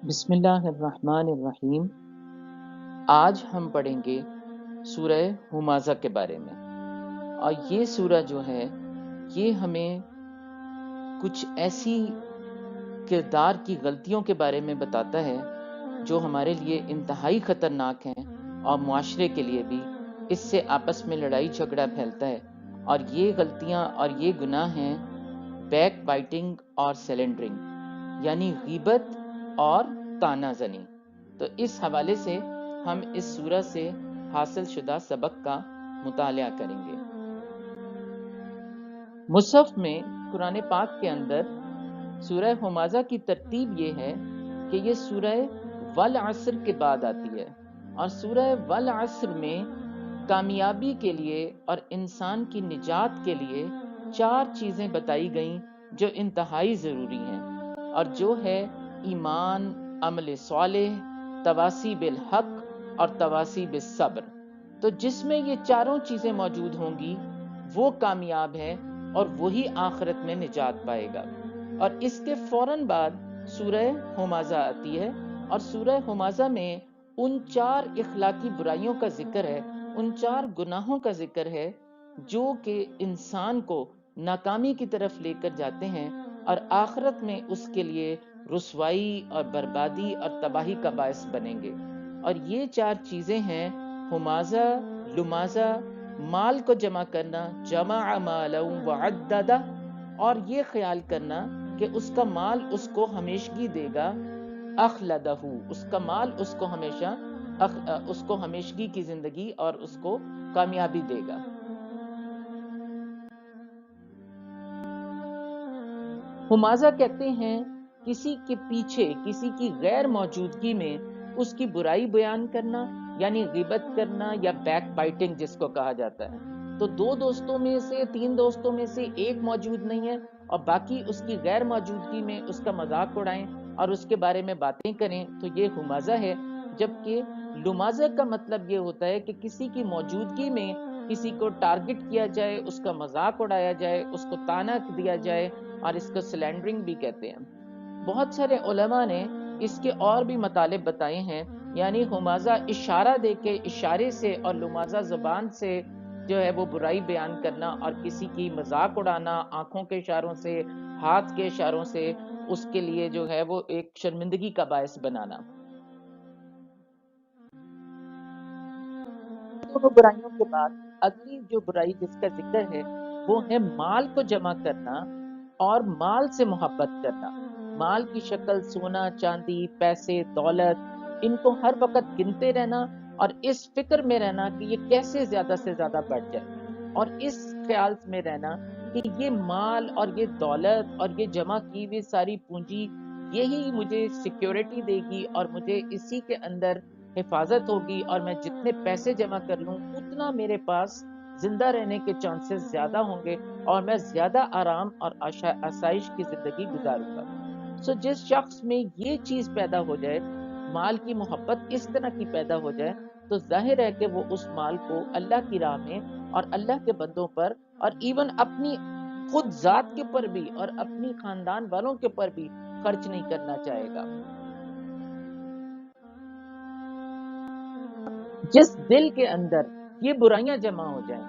بسم اللہ الرحمن الرحیم۔ آج ہم پڑھیں گے سورہ ہمازہ کے بارے میں، اور یہ سورہ جو ہے یہ ہمیں کچھ ایسی کردار کی غلطیوں کے بارے میں بتاتا ہے جو ہمارے لیے انتہائی خطرناک ہیں، اور معاشرے کے لیے بھی اس سے آپس میں لڑائی جھگڑا پھیلتا ہے۔ اور یہ غلطیاں اور یہ گناہ ہیں بیک بائٹنگ اور سیلنڈرنگ، یعنی غیبت اور تانا زنی۔ تو اس حوالے سے ہم اس سورہ سے حاصل شدہ سبق کا مطالعہ کریں گے۔ مصحف میں قرآن پاک کے اندر سورہ ہمازہ کی ترتیب یہ ہے کہ یہ سورہ والعصر کے بعد آتی ہے، اور سورہ والعصر میں کامیابی کے لیے اور انسان کی نجات کے لیے 4 چیزیں بتائی گئیں جو انتہائی ضروری ہیں، اور جو ہے ایمان، عمل صالح، تواصی بالحق اور تواصی بالصبر۔ تو جس میں یہ چاروں چیزیں موجود ہوں گی وہ کامیاب ہے اور وہی آخرت میں نجات پائے گا۔ اور اس کے فوراً بعد سورہ ہمازہ آتی ہے، اور سورہ ہمازہ میں ان 4 اخلاقی برائیوں کا ذکر ہے، ان 4 گناہوں کا ذکر ہے جو کہ انسان کو ناکامی کی طرف لے کر جاتے ہیں اور آخرت میں اس کے لیے رسوائی اور بربادی اور تباہی کا باعث بنیں گے۔ اور یہ 4 چیزیں ہیں ہمازہ، لمازہ، مال کو جمع کرنا، جمع مالا وعددہ، اور یہ خیال کرنا کہ اس کا مال اس کو ہمیشگی دے گا، اخلدہ، اس کا مال اس کو ہمیشگی کی زندگی اور اس کو کامیابی دے گا۔ ہمازہ کہتے ہیں کسی کے پیچھے، کسی کی غیر موجودگی میں اس کی برائی بیان کرنا، یعنی غیبت کرنا یا بیک بائٹنگ جس کو کہا جاتا ہے۔ تو 2 دوستوں میں سے 3 دوستوں میں سے ایک موجود نہیں ہے اور باقی اس کی غیر موجودگی میں اس کا مذاق اڑائیں اور اس کے بارے میں باتیں کریں، تو یہ ہمازہ ہے۔ جبکہ لمازہ کا مطلب یہ ہوتا ہے کہ کسی کی موجودگی میں کسی کو ٹارگٹ کیا جائے، اس کا مذاق اڑایا جائے، اس کو طعنہ دیا جائے، اور اس کو سلینڈرنگ بھی کہتے ہیں۔ بہت سارے علماء نے اس کے اور بھی مطالب بتائے ہیں، یعنی ہمازہ اشارہ دے کے، اشارے سے، اور لمازہ زبان سے جو ہے وہ برائی بیان کرنا اور کسی کی مذاق اڑانا، آنکھوں کے اشاروں سے، ہاتھ کے اشاروں سے اس کے لیے جو ہے وہ ایک شرمندگی کا باعث بنانا۔ دونوں برائیوں کے بعد اگلی جو برائی جس کا ذکر ہے وہ ہے مال کو جمع کرنا اور مال سے محبت کرنا۔ مال کی شکل سونا، چاندی، پیسے، دولت، ان کو ہر وقت گنتے رہنا اور اس فکر میں رہنا کہ یہ کیسے زیادہ سے زیادہ بڑھ جائے، اور اس خیال میں رہنا کہ یہ مال اور یہ دولت اور یہ جمع کی ہوئی ساری پونجی یہی مجھے سیکیورٹی دے گی اور مجھے اسی کے اندر حفاظت ہوگی، اور میں جتنے پیسے جمع کر لوں اتنا میرے پاس زندہ رہنے کے چانسز زیادہ ہوں گے اور میں زیادہ آرام اور آسائش کی زندگی گزاروں گا۔ جس شخص میں یہ چیز پیدا ہو جائے، مال کی محبت اس طرح کی پیدا ہو جائے، تو ظاہر ہے کہ وہ اس مال کو اللہ کی راہ میں اور اللہ کے بندوں پر اور ایون اپنی خود ذات کے پر بھی اور اپنی خاندان والوں کے پر بھی خرچ نہیں کرنا چاہے گا۔ جس دل کے اندر یہ برائیاں جمع ہو جائیں،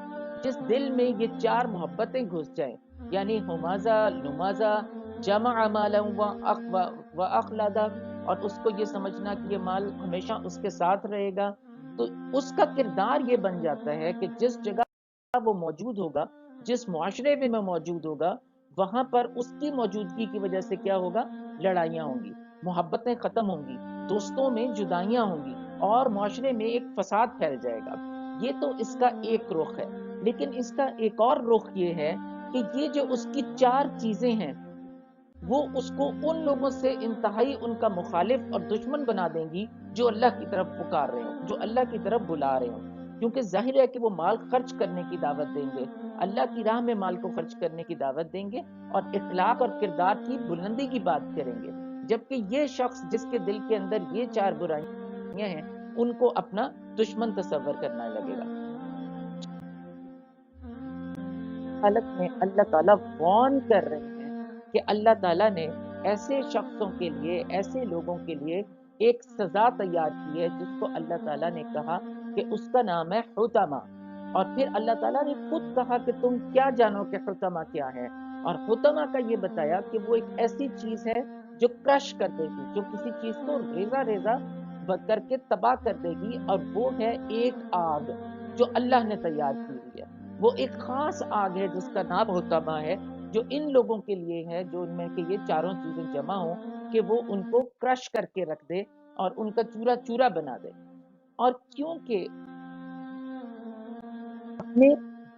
جس دل میں یہ 4 محبتیں گھس جائیں، یعنی ہمازہ، لمازہ، جمع مالا و اخلدہ، اور اس کو یہ سمجھنا کہ یہ مال ہمیشہ اس کے ساتھ رہے گا، تو اس کا کردار یہ بن جاتا ہے کہ جس جگہ وہ موجود ہوگا، جس معاشرے میں موجود ہوگا، وہاں پر اس کی موجودگی کی وجہ سے کیا ہوگا؟ لڑائیاں ہوں گی، محبتیں ختم ہوں گی، دوستوں میں جدائیاں ہوں گی، اور معاشرے میں ایک فساد پھیل جائے گا۔ یہ تو اس کا ایک رخ ہے، لیکن اس کا ایک اور رخ یہ ہے کہ یہ جو اس کی 4 چیزیں ہیں وہ اس کو ان لوگوں سے انتہائی ان کا مخالف اور دشمن بنا دیں گی جو اللہ کی طرف پکار رہے ہوں، جو اللہ کی طرف بلا رہے ہوں، کیونکہ ظاہر ہے کہ وہ مال خرچ کرنے کی دعوت دیں گے، اللہ کی راہ میں مال کو خرچ کرنے کی دعوت دیں گے اور اخلاق اور کردار کی بلندی کی بات کریں گے، جبکہ یہ شخص جس کے دل کے اندر یہ 4 برائیاں ہیں ان کو اپنا دشمن تصور کرنا لگے گا۔ حالت میں اللہ تعالیٰ وارن کر رہے ہیں کہ اللہ تعالیٰ نے ایسے شخصوں کے لیے، ایسے لوگوں کے لیے ایک سزا تیار کی ہے جس کو اللہ تعالیٰ نے کہا کہ اس کا نام ہے حطمہ۔ اور پھر اللہ تعالیٰ نے خود کہا کہ تم کیا جانو کہ حطمہ کیا ہے، اور حطمہ کا یہ بتایا کہ وہ ایک ایسی چیز ہے جو کرش کر دے گی، جو کسی چیز کو ریزہ ریزہ کر کے تباہ کر دے گی، اور وہ ہے ایک آگ جو اللہ نے تیار کی ہوئی ہے۔ وہ ایک خاص آگ ہے جس کا نام حطمہ ہے، جو ان لوگوں کے لیے ہے جو ان میں کہ یہ چاروں چیزیں جمع ہوں کہ وہ ان کو کرش کر کے رکھ دے اور ان کا چورا چورا بنا دے۔ اور کیونکہ اپنے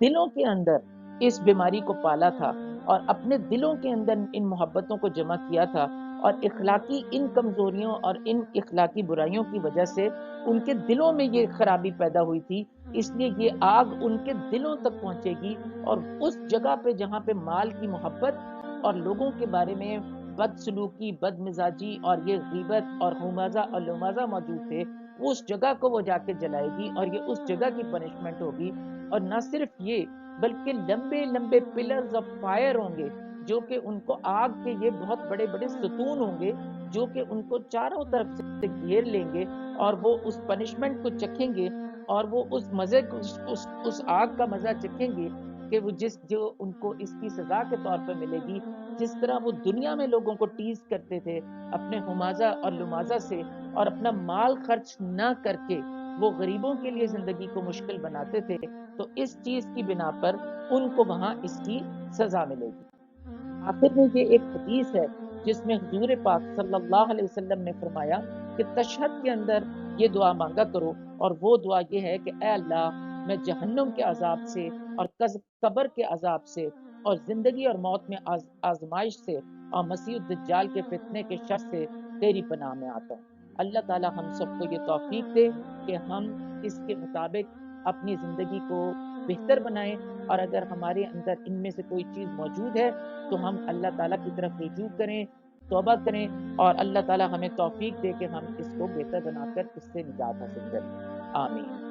دلوں کے اندر اس بیماری کو پالا تھا اور اپنے دلوں کے اندر ان محبتوں کو جمع کیا تھا، اور اخلاقی ان کمزوریوں اور ان اخلاقی برائیوں کی وجہ سے ان کے دلوں میں یہ خرابی پیدا ہوئی تھی، اس لیے یہ آگ ان کے دلوں تک پہنچے گی، اور اس جگہ پہ جہاں پہ مال کی محبت اور لوگوں کے بارے میں بد سلوکی، بد مزاجی اور یہ غیبت اور ہمازہ اور لمازہ موجود تھے، اس جگہ کو وہ جا کے جلائے گی، اور یہ اس جگہ کی پنشمنٹ ہوگی۔ اور نہ صرف یہ بلکہ لمبے لمبے پلرز آف فائر ہوں گے، جو کہ ان کو آگ کے یہ بہت بڑے بڑے ستون ہوں گے جو کہ ان کو چاروں طرف سے گھیر لیں گے، اور وہ اس پنشمنٹ کو چکھیں گے، اور وہ اس مزے کو اس آگ کا مزہ چکھیں گے کہ وہ جو ان کو اس کی سزا کے طور پر ملے گی۔ جس طرح وہ دنیا میں لوگوں کو ٹیز کرتے تھے اپنے ہمازہ اور لمازہ سے، اور اپنا مال خرچ نہ کر کے وہ غریبوں کے لیے زندگی کو مشکل بناتے تھے، تو اس چیز کی بنا پر ان کو وہاں اس کی سزا ملے گی۔ آخر میں یہ ایک حدیث ہے جس میں حضور پاک صلی اللہ علیہ وسلم نے فرمایا کہ تشہد کے اندر یہ دعا مانگا کرو، اور وہ دعا یہ ہے کہ اے اللہ، میں جہنم کے عذاب سے اور قبر کے عذاب سے اور زندگی اور موت میں آزمائش سے اور مسیح الدجال کے فتنے کے شر سے تیری پناہ میں آتا ہوں۔ اللہ تعالی ہم سب کو یہ توفیق دے کہ ہم اس کے مطابق اپنی زندگی کو بہتر بنائیں، اور اگر ہمارے اندر ان میں سے کوئی چیز موجود ہے تو ہم اللہ تعالیٰ کی طرف رجوع کریں، توبہ کریں، اور اللہ تعالیٰ ہمیں توفیق دے کہ ہم اس کو بہتر بنا کر اس سے نجات حاصل کریں۔ آمین۔